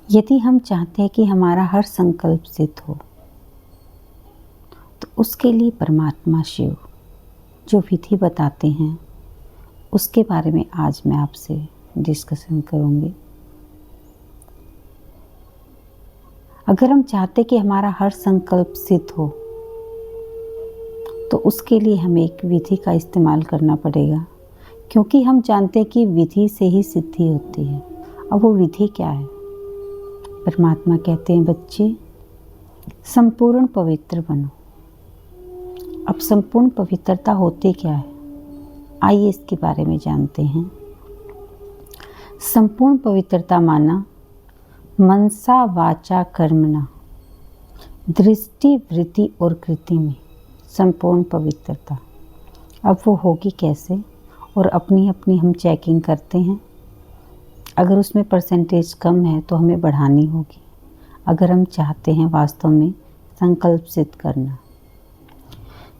यदि हम चाहते हैं कि हमारा हर संकल्प सिद्ध हो, तो उसके लिए परमात्मा शिव जो विधि बताते हैं, उसके बारे में आज मैं आपसे डिस्कशन करूँगी। अगर हम चाहते कि हमारा हर संकल्प सिद्ध हो, तो उसके लिए हमें एक विधि का इस्तेमाल करना पड़ेगा, क्योंकि हम जानते हैं कि विधि से ही सिद्धि होती है। अब वो विधि क्या है? परमात्मा कहते हैं, बच्चे संपूर्ण पवित्र बनो। अब संपूर्ण पवित्रता होती क्या है, आइए इसके बारे में जानते हैं। संपूर्ण पवित्रता माना मनसा वाचा कर्मणा, दृष्टि वृत्ति और कृति में संपूर्ण पवित्रता। अब वो होगी कैसे, और अपनी अपनी हम चेकिंग करते हैं। अगर उसमें परसेंटेज कम है तो हमें बढ़ानी होगी, अगर हम चाहते हैं वास्तव में संकल्प सिद्ध करना।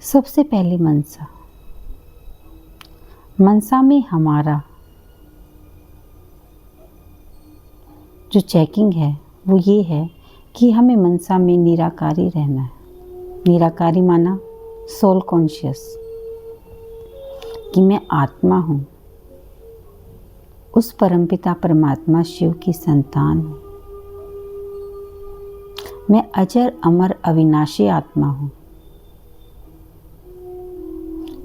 सबसे पहले मनसा में हमारा जो चेकिंग है वो ये है कि हमें मनसा में निराकारी रहना है। निराकारी माना सोल कॉन्शियस, कि मैं आत्मा हूँ, उस परमपिता परमात्मा शिव की संतान हूँ। मैं अजर अमर अविनाशी आत्मा हूँ।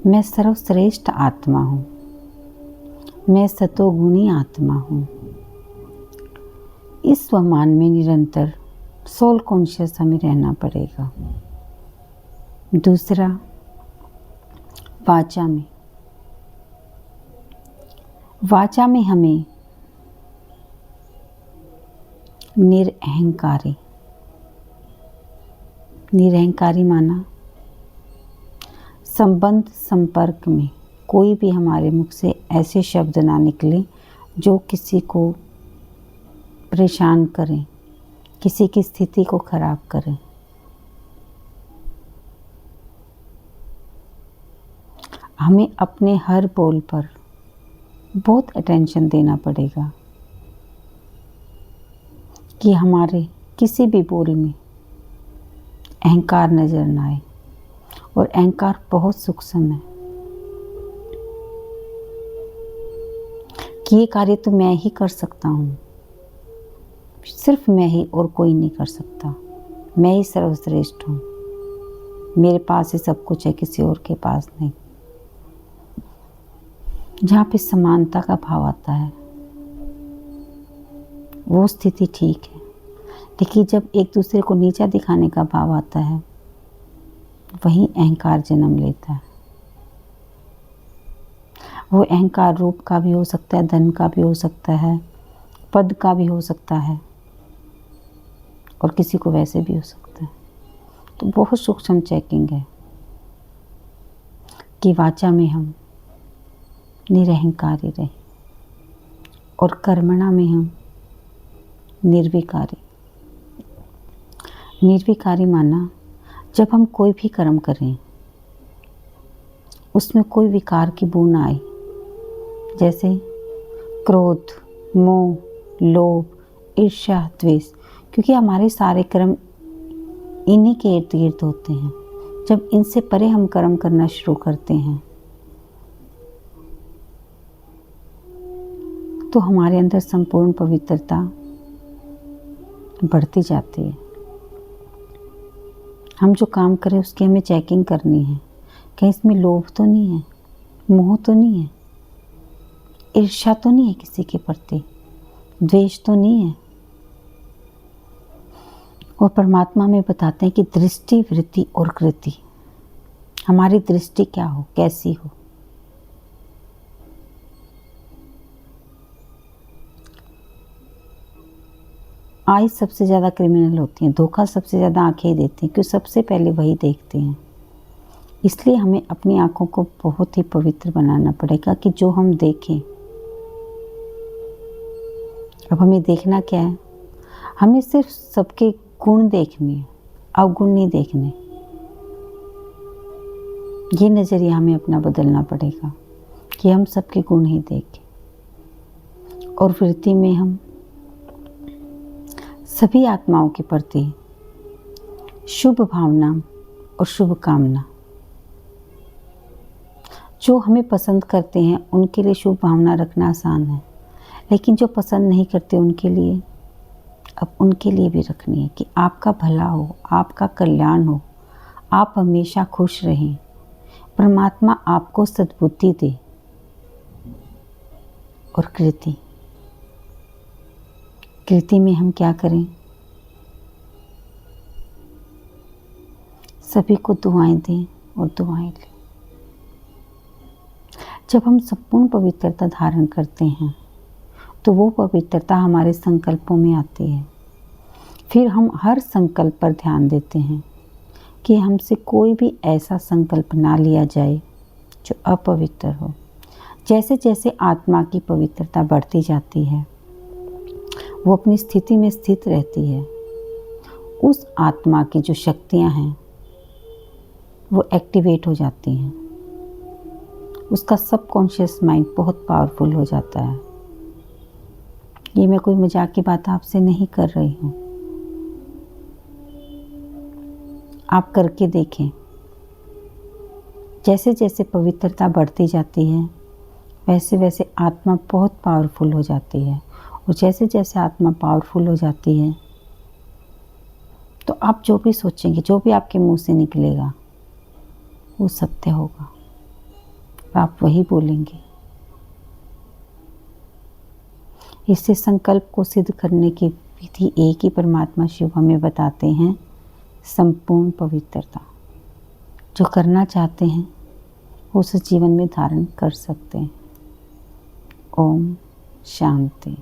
मैं सर्वश्रेष्ठ आत्मा हूँ। मैं सतोगुणी आत्मा हूँ। इस स्वमान में निरंतर सोल कॉन्शियस हमें रहना पड़ेगा। दूसरा, वाचा में हमें निरहंकारी माना संबंध संपर्क में कोई भी हमारे मुख से ऐसे शब्द ना निकले जो किसी को परेशान करें, किसी की स्थिति को खराब करें। हमें अपने हर बोल पर बहुत अटेंशन देना पड़ेगा कि हमारे किसी भी बोल में अहंकार नजर ना आए, और अहंकार बहुत सूक्ष्म है कि ये कार्य तो मैं ही कर सकता हूँ, सिर्फ मैं ही और कोई नहीं कर सकता, मैं ही सर्वश्रेष्ठ हूँ, मेरे पास ही सब कुछ है, किसी और के पास नहीं। जहाँ पे समानता का भाव आता है वो स्थिति ठीक है, लेकिन जब एक दूसरे को नीचा दिखाने का भाव आता है वहीं अहंकार जन्म लेता है। वो अहंकार रूप का भी हो सकता है, धन का भी हो सकता है, पद का भी हो सकता है, और किसी को वैसे भी हो सकता है। तो बहुत सूक्ष्म चेकिंग है कि वाचा में हम निरहंकारी रहे और कर्मणा में हम निर्विकारी। निर्विकारी माना जब हम कोई भी कर्म करें उसमें कोई विकार की बू ना आए, जैसे क्रोध, मोह, लोभ, ईर्ष्या, द्वेष, क्योंकि हमारे सारे कर्म इन्हीं के इर्द गिर्द होते हैं। जब इनसे परे हम कर्म करना शुरू करते हैं तो हमारे अंदर संपूर्ण पवित्रता बढ़ती जाती है। हम जो काम करें उसकी हमें चेकिंग करनी है, कहीं इसमें लोभ तो नहीं है, मोह तो नहीं है, ईर्ष्या तो नहीं है किसी के प्रति, द्वेष तो नहीं है। और परमात्मा में बताते हैं कि दृष्टि वृत्ति और कृति, हमारी दृष्टि क्या हो, कैसी हो। आँख सबसे ज़्यादा क्रिमिनल होती हैं, धोखा सबसे ज़्यादा आँखें ही देती हैं, क्योंकि सबसे पहले वही देखते हैं। इसलिए हमें अपनी आँखों को बहुत ही पवित्र बनाना पड़ेगा कि जो हम देखें। अब हमें देखना क्या है, हमें सिर्फ सबके गुण देखने हैं, अवगुण नहीं देखने। ये नज़रिया हमें अपना बदलना पड़ेगा कि हम सबके गुण ही देखें। और वृत्ति में हम सभी आत्माओं के प्रति शुभ भावना और शुभकामना। जो हमें पसंद करते हैं उनके लिए शुभ भावना रखना आसान है, लेकिन जो पसंद नहीं करते उनके लिए अब उनके लिए भी रखनी है कि आपका भला हो, आपका कल्याण हो, आप हमेशा खुश रहें, परमात्मा आपको सद्बुद्धि दे। और कृति में हम क्या करें? सभी को दुआएं दें और दुआएं लें। जब हम संपूर्ण पवित्रता धारण करते हैं तो वो पवित्रता हमारे संकल्पों में आती है। फिर हम हर संकल्प पर ध्यान देते हैं कि हमसे कोई भी ऐसा संकल्प ना लिया जाए जो अपवित्र हो। जैसे जैसे आत्मा की पवित्रता बढ़ती जाती है, वो अपनी स्थिति में स्थित रहती है। उस आत्मा की जो शक्तियाँ हैं वो एक्टिवेट हो जाती हैं। उसका सबकॉन्शियस माइंड बहुत पावरफुल हो जाता है। ये मैं कोई मजाक की बात आपसे नहीं कर रही हूँ, आप करके देखें। जैसे जैसे पवित्रता बढ़ती जाती है वैसे वैसे आत्मा बहुत पावरफुल हो जाती है, और जैसे जैसे आत्मा पावरफुल हो जाती है तो आप जो भी सोचेंगे, जो भी आपके मुंह से निकलेगा वो सत्य होगा, आप वही बोलेंगे। इससे संकल्प को सिद्ध करने की विधि एक ही परमात्मा शिव हमें बताते हैं, संपूर्ण पवित्रता। जो करना चाहते हैं वो उस जीवन में धारण कर सकते हैं। ओम शांति।